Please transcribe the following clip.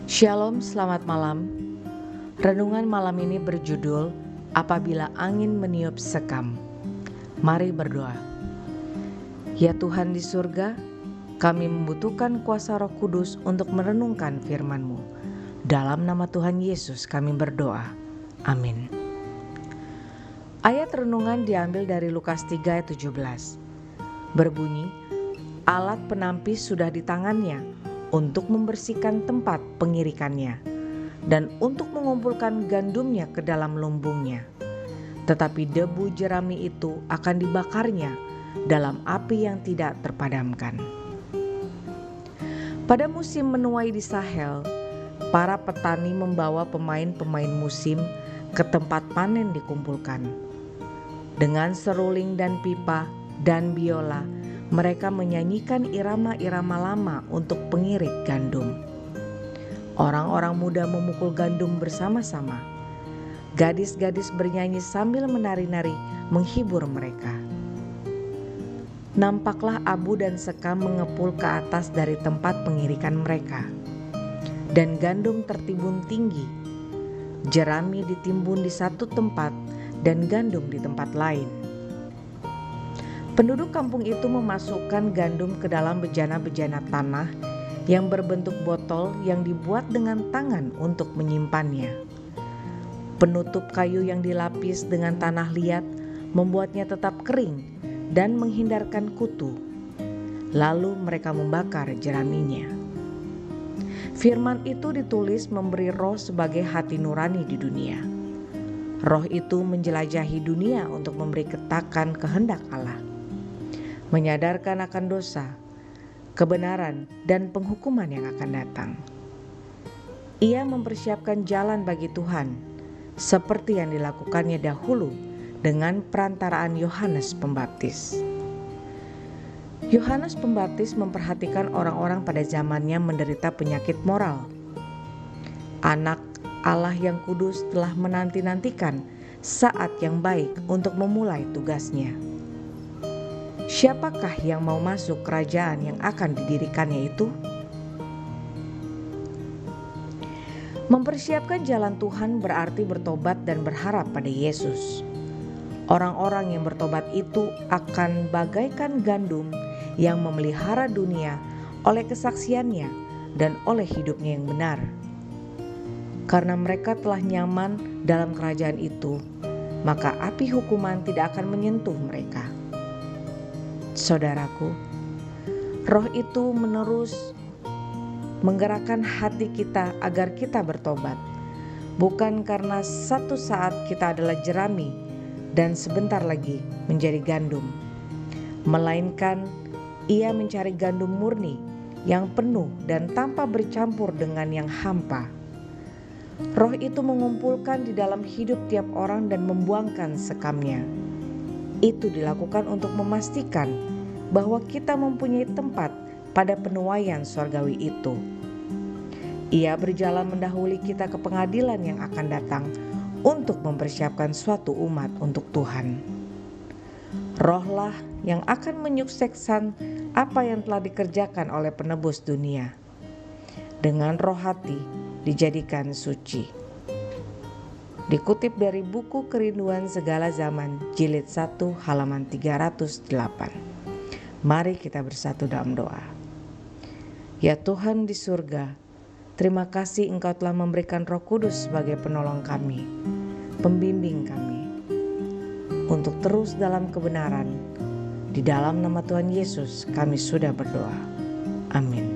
Shalom, selamat malam. Renungan malam ini berjudul Apabila Angin Meniup Sekam. Mari berdoa. Ya Tuhan di surga, kami membutuhkan kuasa Roh Kudus untuk merenungkan firman-Mu. Dalam nama Tuhan Yesus kami berdoa. Amin. Ayat renungan diambil dari Lukas 3 ayat 17. Berbunyi, alat penampis sudah di tangannya untuk membersihkan tempat pengirikannya dan untuk mengumpulkan gandumnya ke dalam lumbungnya. Tetapi debu jerami itu akan dibakarnya dalam api yang tidak terpadamkan. Pada musim menuai di Sahel, para petani membawa pemain-pemain musim ke tempat panen dikumpulkan. Dengan seruling dan pipa dan biola, mereka menyanyikan irama-irama lama untuk pengirik gandum. Orang-orang muda memukul gandum bersama-sama. Gadis-gadis bernyanyi sambil menari-nari menghibur mereka. Nampaklah abu dan sekam mengepul ke atas dari tempat pengirikan mereka. Dan gandum tertimbun tinggi. Jerami ditimbun di satu tempat dan gandum di tempat lain. Penduduk kampung itu memasukkan gandum ke dalam bejana-bejana tanah yang berbentuk botol yang dibuat dengan tangan untuk menyimpannya. Penutup kayu yang dilapis dengan tanah liat membuatnya tetap kering dan menghindarkan kutu. Lalu mereka membakar jeraminya. Firman itu ditulis memberi roh sebagai hati nurani di dunia. Roh itu menjelajahi dunia untuk memberi ketakan kehendak Allah, menyadarkan akan dosa, kebenaran, dan penghukuman yang akan datang. Ia mempersiapkan jalan bagi Tuhan, seperti yang dilakukannya dahulu dengan perantaraan Yohanes Pembaptis. Yohanes Pembaptis memperhatikan orang-orang pada zamannya menderita penyakit moral. Anak Allah yang kudus telah menanti-nantikan saat yang baik untuk memulai tugasnya. Siapakah yang mau masuk kerajaan yang akan didirikannya itu? Mempersiapkan jalan Tuhan berarti bertobat dan berharap pada Yesus. Orang-orang yang bertobat itu akan bagaikan gandum yang memelihara dunia oleh kesaksiannya dan oleh hidupnya yang benar. Karena mereka telah nyaman dalam kerajaan itu, maka api hukuman tidak akan menyentuh mereka. Saudaraku, roh itu menerus menggerakkan hati kita agar kita bertobat, bukan karena satu saat kita adalah jerami dan sebentar lagi menjadi gandum, melainkan ia mencari gandum murni yang penuh dan tanpa bercampur dengan yang hampa. Roh itu mengumpulkan di dalam hidup tiap orang dan membuangkan sekamnya. Itu dilakukan untuk memastikan bahwa kita mempunyai tempat pada penuaian surgawi itu. Ia berjalan mendahului kita ke pengadilan yang akan datang untuk mempersiapkan suatu umat untuk Tuhan. Rohlah yang akan menyukseskan apa yang telah dikerjakan oleh penebus dunia. Dengan roh hati dijadikan suci. Dikutip dari buku Kerinduan Segala Zaman, jilid 1 halaman 308. Mari kita bersatu dalam doa. Ya Tuhan di surga, terima kasih Engkau telah memberikan Roh Kudus sebagai penolong kami, pembimbing kami, untuk terus dalam kebenaran. Di dalam nama Tuhan Yesus kami sudah berdoa. Amin.